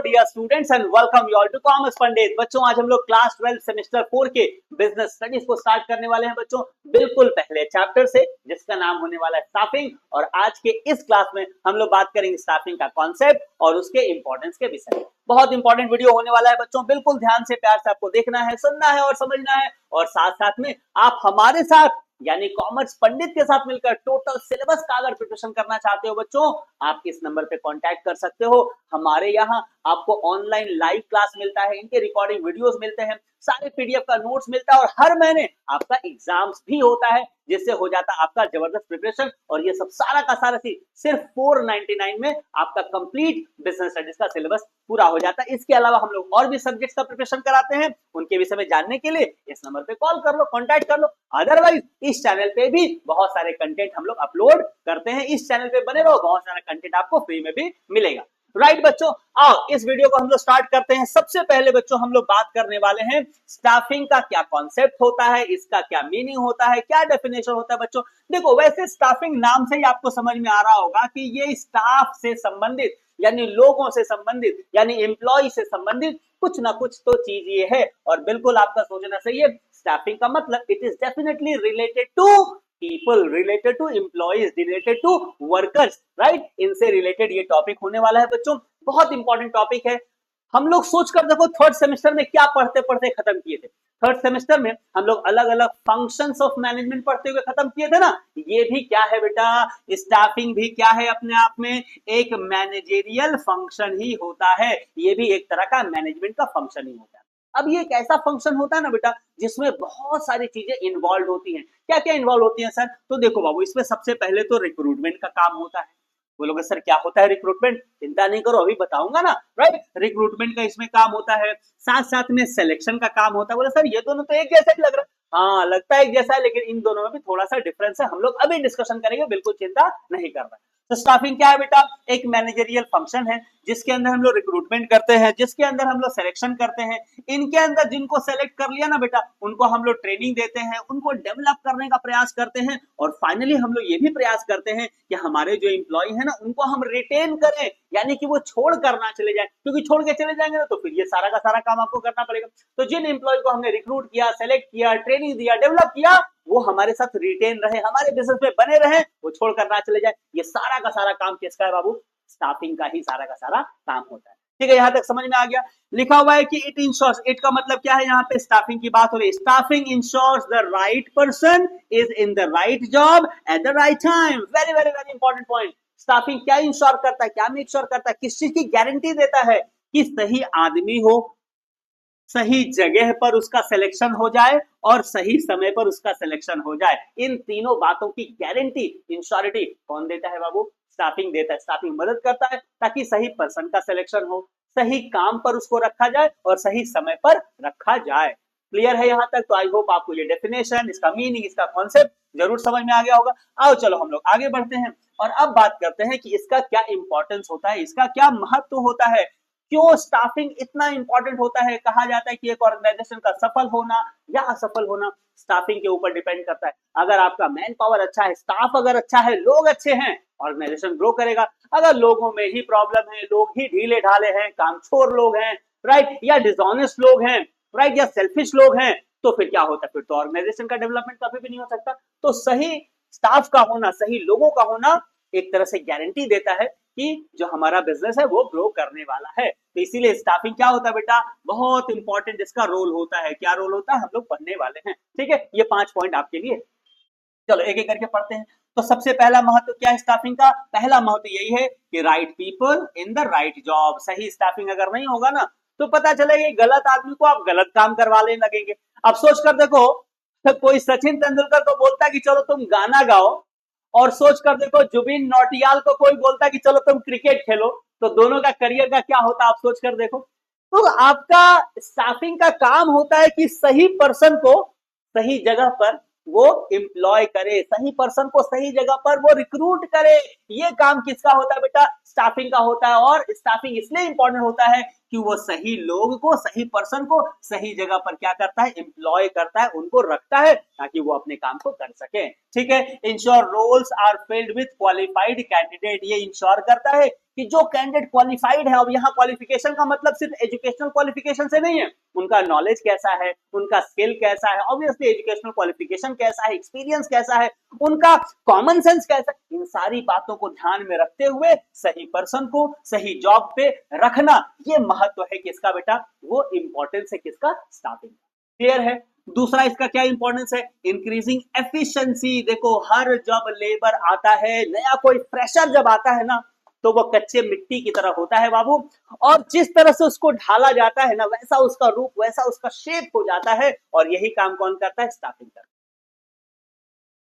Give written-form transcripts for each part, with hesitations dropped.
Dear students and welcome you all to commerce Pandit. बच्चों आज हम लोग क्लास 12 सेमेस्टर 4 के बिजनेस स्टडीज को स्टार्ट करने वाले हैं बच्चों, बिल्कुल पहले चैप्टर से जिसका नाम होने वाला है स्टाफिंग। और आज के इस क्लास में हम लोग बात करेंगे स्टाफिंग का कॉन्सेप्ट और उसके इंपॉर्टेंस के विषय में। बहुत इंपॉर्टेंट वीडियो होने वाला है बच्चों, बिल्कुल ध्यान से प्यार से आपको देखना है, सुनना है और समझना है। और साथ साथ में आप हमारे साथ यानी कॉमर्स पंडित के साथ मिलकर टोटल सिलेबस का अगर प्रिपरेशन करना चाहते हो बच्चों, आप इस नंबर पे कांटेक्ट कर सकते हो। हमारे यहाँ आपको ऑनलाइन लाइव क्लास मिलता है, इनके रिकॉर्डिंग वीडियोस मिलते हैं, सारे पीडीएफ का नोट्स मिलता है और हर महीने आपका एग्जाम्स भी होता है, जिससे हो जाता है आपका जबरदस्त प्रिपरेशन। और ये सब सारा का सारा सिर्फ 499 में आपका कंप्लीट बिजनेस स्टडीज का सिलेबस पूरा हो जाता है। इसके अलावा हम लोग और भी सब्जेक्ट्स का प्रिपरेशन कराते हैं, उनके विषय में जानने के लिए इस नंबर पे कॉल कर लो, कांटेक्ट कर लो। अदरवाइज इस चैनल पे भी बहुत सारे कंटेंट हम लोग अपलोड करते हैं, इस चैनल पे बने रहो, बहुत सारा कंटेंट आपको फ्री में भी मिलेगा। राइट बच्चों, आओ इस वीडियो को हम लोग स्टार्ट करते हैं। सबसे पहले बच्चों हम लोग बात करने वाले हैं स्टाफिंग का क्या कॉन्सेप्ट होता है, इसका क्या मीनिंग होता है, क्या डेफिनेशन होता है बच्चों। देखो वैसे स्टाफिंग नाम से ही आपको समझ में आ रहा होगा कि ये स्टाफ से संबंधित यानी लोगों से संबंधित यानी एम्प्लॉय से संबंधित कुछ ना कुछ तो चीज ये है। और बिल्कुल आपका सोचना सही है, स्टाफिंग का मतलब it is definitely related to people, related to employees, related to workers, right? इनसे रिलेटेड ये टॉपिक होने वाला है बच्चों, बहुत इंपॉर्टेंट टॉपिक है। हम लोग सोचकर देखो थर्ड सेमेस्टर में क्या पढ़ते पढ़ते खत्म किए थे। थर्ड सेमेस्टर में हम लोग अलग अलग फंक्शंस ऑफ मैनेजमेंट पढ़ते हुए खत्म किए थे ना। ये भी क्या है बेटा, स्टाफिंग भी क्या है अपने आप में, एक मैनेजेरियल फंक्शन ही होता है। ये भी एक तरह का मैनेजमेंट का फंक्शन ही होता है। अब ये एक ऐसा फंक्शन होता है ना बेटा जिसमें बहुत सारी चीजें इन्वॉल्व होती हैं। क्या क्या इन्वॉल्व होती हैं सर? तो देखो बाबू, इसमें सबसे पहले तो रिक्रूटमेंट का काम होता है। बोलोगे सर क्या होता है रिक्रूटमेंट? चिंता नहीं करो, अभी बताऊंगा ना। राइट, रिक्रूटमेंट का इसमें काम होता है, साथ साथ में सिलेक्शन का काम होता है। बोले सर ये दोनों तो एक जैसा ही लग रहा है। हाँ लगता है एक जैसा है, लेकिन इन दोनों में भी थोड़ा सा डिफरेंस है, हम लोग अभी डिस्कशन करेंगे, बिल्कुल चिंता नहीं करना। तो स्टाफिंग क्या है बेटा? एक मैनेजरियल फंक्शन है जिसके अंदर हम लोग रिक्रूटमेंट करते हैं, जिसके अंदर हम लोग सिलेक्शन करते हैं। इनके अंदर जिनको सेलेक्ट कर लिया ना बेटा, उनको हम लोग ट्रेनिंग देते हैं, उनको डेवलप करने का प्रयास करते हैं और फाइनली हम लोग ये भी प्रयास करते हैं कि हमारे जो एम्प्लॉय है ना उनको हम रिटेन करें, यानी कि वो छोड़ कर ना चले जाए, क्योंकि छोड़ के चले जाएंगे ना तो फिर ये सारा का सारा काम आपको करना पड़ेगा। तो जिन एम्प्लॉय को हमने रिक्रूट किया, सेलेक्ट किया, ट्रेनिंग दिया, डेवलप किया, वो हमारे साथ रिटेन रहे, हमारे बिजनेस में बने रहे, वो छोड़ कर ना चले जाए। ये सारा का सारा काम किसका है बाबू? स्टाफिंग का ही सारा का सारा काम होता है। ठीक है, यहां तक समझ में आ गया। लिखा हुआ है कि इट इंश्योर्स, इट का मतलब क्या है? यहाँ पे स्टाफिंग की बात हो रही है। Staffing ensures the right person is in the right job at the right time. Very very very important point. Staffing क्या इंश्योर करता है, क्या मेक श्योर करता है, किस चीज की गारंटी देता है? कि सही आदमी हो, सही जगह पर उसका सिलेक्शन हो जाए और सही समय पर उसका सिलेक्शन हो जाए। इन तीनों बातों की गारंटी, इंश्योरिटी कौन देता है बाबू? स्टाफिंग देता है। स्टाफिंग मदद करता है ताकि सही पर्सन का सिलेक्शन हो, सही काम पर उसको रखा जाए और सही समय पर रखा जाए। क्लियर है यहां तक? तो आई होप आपको ये डेफिनेशन, इसका मीनिंग, इसका कॉन्सेप्ट जरूर समझ में आ गया होगा। आओ चलो हम लोग आगे बढ़ते हैं और अब बात करते हैं कि इसका क्या इंपॉर्टेंस होता है, इसका क्या महत्व होता है, क्यों स्टाफिंग इतना इंपॉर्टेंट होता है। कहा जाता है कि एक ऑर्गेनाइजेशन का सफल होना या असफल होना स्टाफिंग के ऊपर डिपेंड करता है। अगर आपका मैन पावर अच्छा है, स्टाफ अगर अच्छा है, लोग अच्छे हैं, ऑर्गेनाइजेशन ग्रो करेगा। अगर लोगों में ही प्रॉब्लम है, लोग ही ढीले ढाले हैं, कामचोर लोग हैं, राइट, या डिसऑनेस्ट लोग हैं, राइट, या सेल्फिश लोग हैं, तो फिर क्या होता है? फिर तो ऑर्गेनाइजेशन का डेवलपमेंट कभी भी नहीं हो सकता। तो सही स्टाफ का होना, सही लोगों का होना एक तरह से गारंटी देता है कि जो हमारा बिजनेस है वो ग्रो करने वाला है। तो इसीलिए स्टाफिंग क्या होता है बेटा? बहुत इंपॉर्टेंट इसका रोल होता है। क्या रोल होता है हम लोग पढ़ने वाले हैं। ठीक है, ये 5 पॉइंट आपके लिए। चलो एक एक करके पढ़ते हैं। तो सबसे पहला महत्व क्या है स्टाफिंग का? पहला महत्व यही है कि right people in the right job. सही स्टाफिंग अगर नहीं होगा ना तो पता चलेगा गलत आदमी को आप गलत काम करवाने लगेंगे। अब सोच कर देखो, तो कोई सचिन तेंदुलकर को बोलता है कि चलो तुम गाना गाओ, और सोच कर देखो जुबिन नौटियाल को कोई बोलता है कि चलो तुम क्रिकेट खेलो, तो दोनों का करियर का क्या होता है आप सोच कर देखो। तो आपका स्टाफिंग का काम होता है कि सही पर्सन को सही जगह पर वो एम्प्लॉय करे, सही पर्सन को सही जगह पर वो रिक्रूट करे। ये काम किसका होता है बेटा? स्टाफिंग का होता है। और स्टाफिंग इसलिए इंपॉर्टेंट होता है कि वो सही लोग को, सही पर्सन को सही जगह पर क्या करता है, एम्प्लॉय करता है, उनको रखता है ताकि वो अपने काम को कर सके। ठीक है, ensure roles are filled with qualified candidate, ये इंश्योर करता है कि जो कैंडिडेट क्वालिफाइड है, अब यहाँ क्वालिफिकेशन का मतलब सिर्फ एजुकेशनल क्वालिफिकेशन से नहीं है, उनका नॉलेज कैसा है, उनका स्किल कैसा है, ऑब्वियसली एजुकेशनल क्वालिफिकेशन कैसा है, एक्सपीरियंस कैसा है, उनका कॉमन सेंस कैसा है, इन सारी बातों को ध्यान में रखते हुए सही पर्सन को सही जॉब पे रखना, ये महत्व है किसका बेटा, वो इंपॉर्टेंस है किसका, स्टाफिंग। क्लियर है। दूसरा इसका क्या इंपॉर्टेंस है, इंक्रीजिंग एफिशिएंसी। देखो हर जब लेबर आता है, नया कोई फ्रेशर जब आता है ना, तो वो कच्चे मिट्टी की तरह होता है बाबू, और जिस तरह से उसको ढाला जाता है ना, वैसा उसका रूप, वैसा उसका शेप हो जाता है, और यही काम कौन करता है, स्टाफिंग करता है।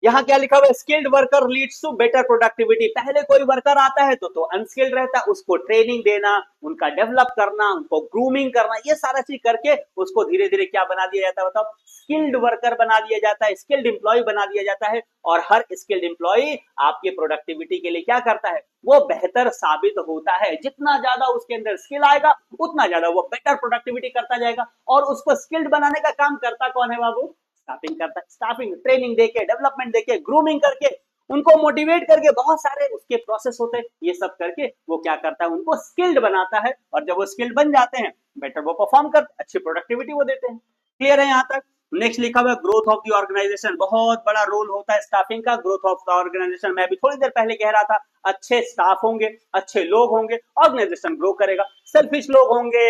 यहाँ क्या लिखा हुआ है, skilled worker leads to better productivity. पहले कोई वर्कर आता है तो अनस्किल्ड रहता है, उसको ट्रेनिंग देना, उनका डेवलप करना, उनको ग्रूमिंग करना, ये सारा चीज करके उसको धीरे धीरे क्या बना दिया जाता है, बताओ, स्किल्ड वर्कर बना दिया जाता है, स्किल्ड एम्प्लॉय बना दिया जाता है। और हर स्किल्ड एम्प्लॉय आपके प्रोडक्टिविटी के लिए क्या करता है, वो बेहतर साबित होता है। जितना ज्यादा उसके अंदर स्किल आएगा, उतना ज्यादा वो बेटर प्रोडक्टिविटी करता जाएगा। और उसको स्किल्ड बनाने का काम करता कौन है बाबू, स्टाफिंग करता है। स्टाफिंग ट्रेनिंग देके, डेवलपमेंट देके, ग्रूमिंग करके, उनको मोटिवेट करके, बहुत सारे उसके प्रोसेस होते हैं, ये सब करके वो क्या करता है, उनको स्किल्ड बनाता है। और जब वो स्किल्ड बन जाते हैं, बेटर वो परफॉर्म करते, अच्छी प्रोडक्टिविटी वो देते हैं। क्लियर है यहाँ तक। नेक्स्ट लिखा हुआ ग्रोथ ऑफ द ऑर्गेनाइजेशन। बहुत बड़ा रोल होता है स्टाफिंग का, ग्रोथ ऑफ द ऑर्गेनाइजेशन। मैं भी थोड़ी देर पहले कह रहा था, अच्छे स्टाफ होंगे, अच्छे लोग होंगे, ऑर्गेनाइजेशन ग्रो करेगा। सेल्फिश लोग होंगे,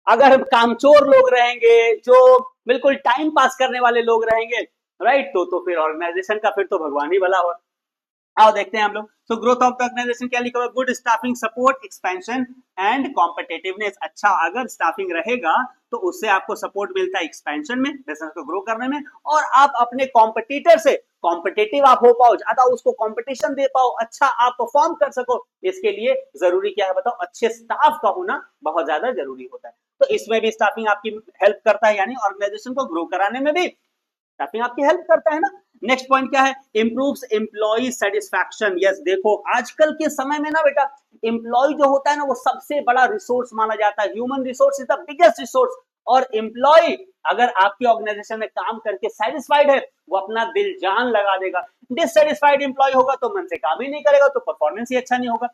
अगर कामचोर लोग रहेंगे, जो बिल्कुल टाइम पास करने वाले लोग रहेंगे, राइट, तो फिर ऑर्गेनाइजेशन का फिर तो भगवान ही भला हो। आओ देखते हैं हम लोग। तो ग्रोथ ऑफ द ऑर्गेनाइजेशन क्या लिखा हुआ है, good staffing support expansion and competitiveness. अच्छा अगर स्टाफिंग रहेगा तो उससे आपको सपोर्ट मिलता है एक्सपेंशन में, बिजनेस को ग्रो करने में, और आप अपने कॉम्पिटिटर से कॉम्पिटिटिव आप हो पाओ, ज्यादा उसको कॉम्पिटिशन दे पाओ, अच्छा आप परफॉर्म कर सको। इसके लिए जरूरी क्या है बताओ, अच्छे स्टाफ का होना बहुत ज्यादा जरूरी होता है। तो इसमें भी स्टाफिंग आपकी हेल्प करता है, यानी ऑर्गेनाइजेशन को ग्रो कराने में भी स्टाफिंग आपकी हेल्प करता है ना। नेक्स्ट पॉइंट क्या है, इंप्रूव्स एम्प्लॉय सेटिस्फैक्शन। यस, देखो आजकल के समय में ना बेटा, एम्प्लॉय जो होता है ना, वो सबसे बड़ा रिसोर्स माना जाता है। Human resource is the biggest resource. और एम्प्लॉय अगर आपकी ऑर्गेनाइजेशन में काम करके सेटिस्फाइड है, वो अपना दिल जान लगा देगा। डिससेटिस्फाइड एम्प्लॉय होगा तो मन से काम ही नहीं करेगा, तो परफॉर्मेंस ही अच्छा नहीं होगा।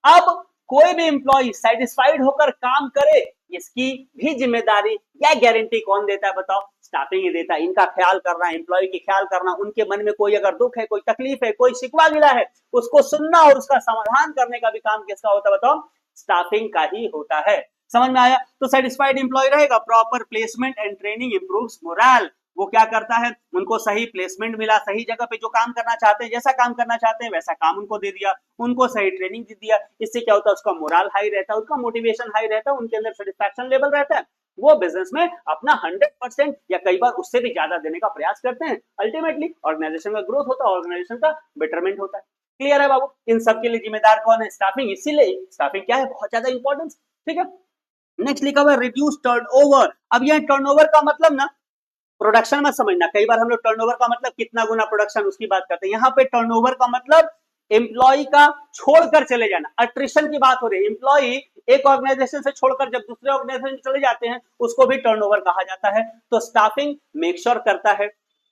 अब कोई भी एम्प्लॉय सेटिस्फाइड होकर काम करे, इसकी भी जिम्मेदारी या गारंटी कौन देता है बताओ, स्टाफिंग ही देता है। इनका ख्याल करना, एम्प्लॉय की ख्याल करना, उनके मन में कोई अगर दुख है, कोई तकलीफ है, कोई शिकवा गिला है, उसको सुनना और उसका समाधान करने का भी काम किसका होता है बताओ, स्टाफिंग का ही होता है। समझ में आया। तो सेटिस्फाइड एम्प्लॉय रहेगा, proper placement and training improves moral. वो क्या करता है, उनको सही प्लेसमेंट मिला, सही जगह पे जो काम करना चाहते हैं, जैसा काम करना चाहते हैं वैसा काम उनको दे दिया, उनको सही ट्रेनिंग दे दिया। इससे क्या होता है, उसका मोरल हाई रहता है, उसका मोटिवेशन हाई रहता है, उनके अंदर सेटिस्फैक्शन लेवल रहता है। वो बिजनेस में अपना 100% या कई बार उससे भी ज्यादा देने का प्रयास करते हैं। अल्टीमेटली ऑर्गेनाइजेशन का ग्रोथ होता है, ऑर्गेनाइजेशन का बेटरमेंट होता है। क्लियर है बाबू। इन सब के लिए जिम्मेदार कौन है, स्टाफिंग। इसीलिए स्टाफिंग क्या है, बहुत ज्यादा इंपॉर्टेंस। ठीक है। नेक्स्ट लिखा हुआ है रिड्यूस टर्नओवर। अब यह टर्नओवर का मतलब ना, प्रोडक्शन मत समझना, कई बार हम लोग टर्नओवर का मतलब कितना गुना प्रोडक्शन उसकी बात करते हैं। यहाँ पे टर्नओवर का मतलब एम्प्लॉय का छोड़कर चले जाना, अट्रिशन की बात हो रही है। एम्प्लॉय एक ऑर्गेनाइजेशन से छोड़कर जब दूसरे ऑर्गेनाइजेशन में चले जाते हैं, उसको भी टर्नओवर कहा जाता है। तो स्टाफिंग मेक श्योर करता है,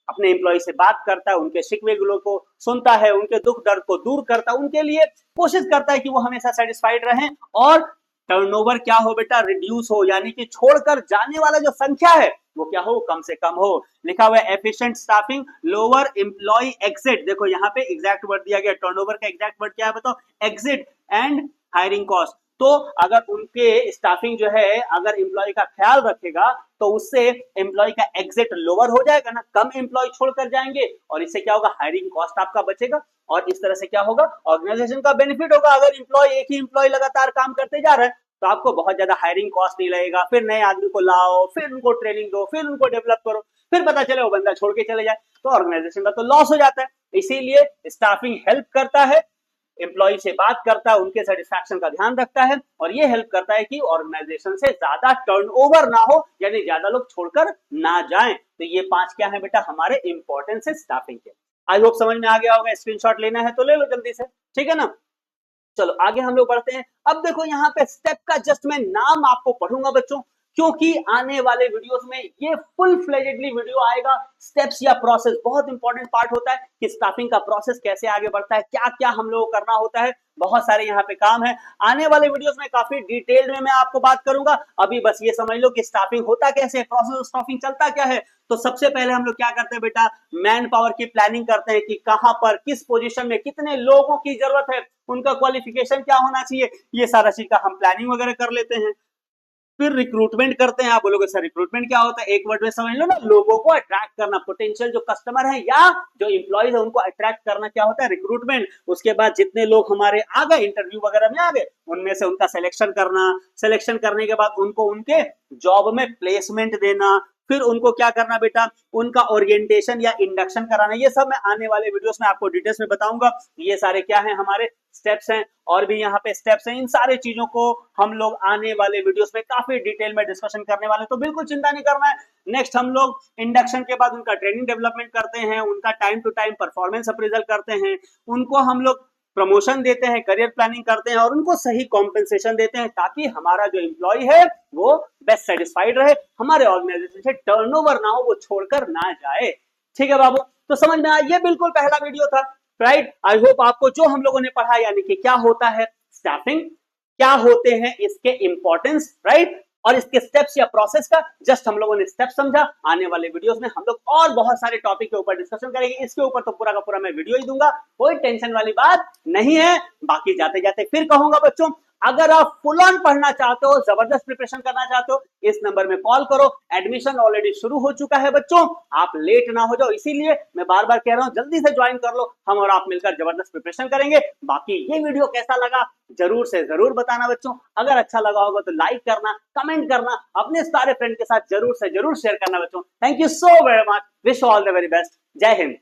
अपने एम्प्लॉय से बात करता है, उनके शिकवे गुलों को सुनता है, उनके दुख दर्द को दूर करता है, उनके लिए कोशिश करता है कि वो हमेशा सेटिस्फाइड रहें, और टर्नओवर क्या हो बेटा, रिड्यूस हो, यानी कि छोड़कर जाने वाला जो संख्या है वो क्या हो, कम से कम हो। लिखा हुआ है efficient staffing lower employee exit. देखो यहाँ पे एग्जैक्ट वर्ड दिया गया, टर्नओवर का एग्जैक्ट वर्ड क्या है बताओ, एग्जिट एंड हायरिंग कॉस्ट। तो अगर उनके स्टाफिंग जो है, अगर एम्प्लॉय का ख्याल रखेगा, तो उससे एम्प्लॉय का एग्जिट लोअर हो जाएगा ना, कम एम्प्लॉय छोड़कर जाएंगे, और इससे क्या होगा, हायरिंग कॉस्ट आपका बचेगा, और इस तरह से क्या होगा, ऑर्गेनाइजेशन का बेनिफिट होगा। अगर एम्प्लॉय एक ही एम्प्लॉय लगातार काम करते जा रहा है, तो आपको बहुत ज्यादा हायरिंग कॉस्ट नहीं लगेगा। फिर नए आदमी को लाओ, फिर उनको ट्रेनिंग दो, फिर उनको डेवलप करो, फिर पता चले वो बंदा छोड़ के चले जाए, तो ऑर्गेनाइजेशन का तो लॉस हो जाता है। इसीलिए स्टाफिंग हेल्प करता है, एम्प्लॉय से बात करता है, उनके सेटिस्फैक्शन का ध्यान रखता है, और ये हेल्प करता है कि ऑर्गेनाइजेशन से ज्यादा टर्नओवर ना हो, यानी ज्यादा लोग छोड़कर ना जाएं। तो ये 5 क्या है बेटा, हमारे इंपॉर्टेंस है स्टाफिंग के। आई होप समझ में आ गया होगा। स्क्रीनशॉट लेना है तो ले लो जल्दी से, ठीक है ना। चलो आगे हम लोग बढ़ते हैं। अब देखो यहाँ पे स्टेप का जस्ट मैं नाम आपको पढ़ूंगा बच्चों, क्योंकि आने वाले वीडियोस में ये फुल फ्लेजेडली वीडियो आएगा। स्टेप्स या प्रोसेस बहुत इंपॉर्टेंट पार्ट होता है कि स्टाफिंग का प्रोसेस कैसे आगे बढ़ता है, क्या क्या हम लोगों को करना होता है, बहुत सारे यहाँ पे काम है। आने वाले वीडियोस में काफी डिटेल में मैं आपको बात करूंगा। अभी बस ये समझ लो कि स्टाफिंग होता कैसे है, प्रोसेस ऑफ स्टाफिंग चलता क्या है। तो सबसे पहले हम लोग क्या करते हैं बेटा, मैन पावर की प्लानिंग करते हैं कि कहां पर किस पोजीशन में कितने लोगों की जरूरत है, उनका क्वालिफिकेशन क्या होना चाहिए, ये सारा चीज का हम प्लानिंग वगैरह कर लेते हैं। फिर रिक्रूटमेंट करते हैं। आप बोलोगे सर रिक्रूटमेंट क्या होता है, एक वर्ड में समझ लो ना, लोगों को अट्रैक्ट करना, पोटेंशियल जो कस्टमर है या जो इंप्लॉइज है उनको अट्रैक्ट करना, क्या होता है रिक्रूटमेंट। उसके बाद जितने लोग हमारे आ गए इंटरव्यू वगैरह में आ गए, उनमें से उनका सिलेक्शन करना, सिलेक्शन करने के बाद उनको उनके जॉब में प्लेसमेंट देना, फिर उनको क्या करना बेटा, उनका ओरिएंटेशन या इंडक्शन कराना। ये सब मैं आने वाले वीडियोस में आपको डिटेल्स में बताऊंगा। ये सारे क्या है हमारे स्टेप्स हैं, और भी यहाँ पे स्टेप्स हैं। इन सारे चीजों को हम लोग आने वाले वीडियोस में काफी डिटेल में डिस्कशन करने वाले हैं, तो बिल्कुल चिंता नहीं करना है। नेक्स्ट हम लोग इंडक्शन के बाद उनका ट्रेनिंग डेवलपमेंट करते हैं, उनका time to time performance appraisal करते हैं, उनको हम लोग प्रमोशन देते हैं, करियर प्लानिंग करते हैं और उनको सही कॉम्पेंसेशन देते हैं, ताकि हमारा जो एम्प्लॉय है वो बेस्ट सेटिस्फाइड रहे, हमारे ऑर्गेनाइजेशन से टर्नओवर ना हो, वो छोड़कर ना जाए। ठीक है बाबू, तो समझ में आया, ये बिल्कुल पहला वीडियो था, राइट। आई होप आपको जो हम लोगों ने पढ़ा, यानी कि क्या होता है स्टाफिंग, क्या होते हैं इसके इंपॉर्टेंस, राइट, और इसके स्टेप्स या प्रोसेस का जस्ट हम लोगों ने स्टेप समझा। आने वाले वीडियोस में हम लोग और बहुत सारे टॉपिक के ऊपर डिस्कशन करेंगे। इसके ऊपर तो पूरा का पूरा मैं वीडियो ही दूंगा, कोई टेंशन वाली बात नहीं है। बाकी जाते जाते फिर कहूंगा बच्चों, अगर आप फुल ऑन पढ़ना चाहते हो, जबरदस्त प्रिपरेशन करना चाहते हो, इस नंबर में कॉल करो। एडमिशन ऑलरेडी शुरू हो चुका है बच्चों, आप लेट ना हो जाओ, इसीलिए मैं बार बार कह रहा हूं जल्दी से ज्वाइन कर लो, हम और आप मिलकर जबरदस्त प्रिपरेशन करेंगे। बाकी ये वीडियो कैसा लगा जरूर से जरूर बताना बच्चों। अगर अच्छा लगा होगा तो लाइक करना, कमेंट करना, अपने सारे फ्रेंड के साथ जरूर से जरूर शेयर करना बच्चों। Thank you so very much, wish all the very best, जय हिंद।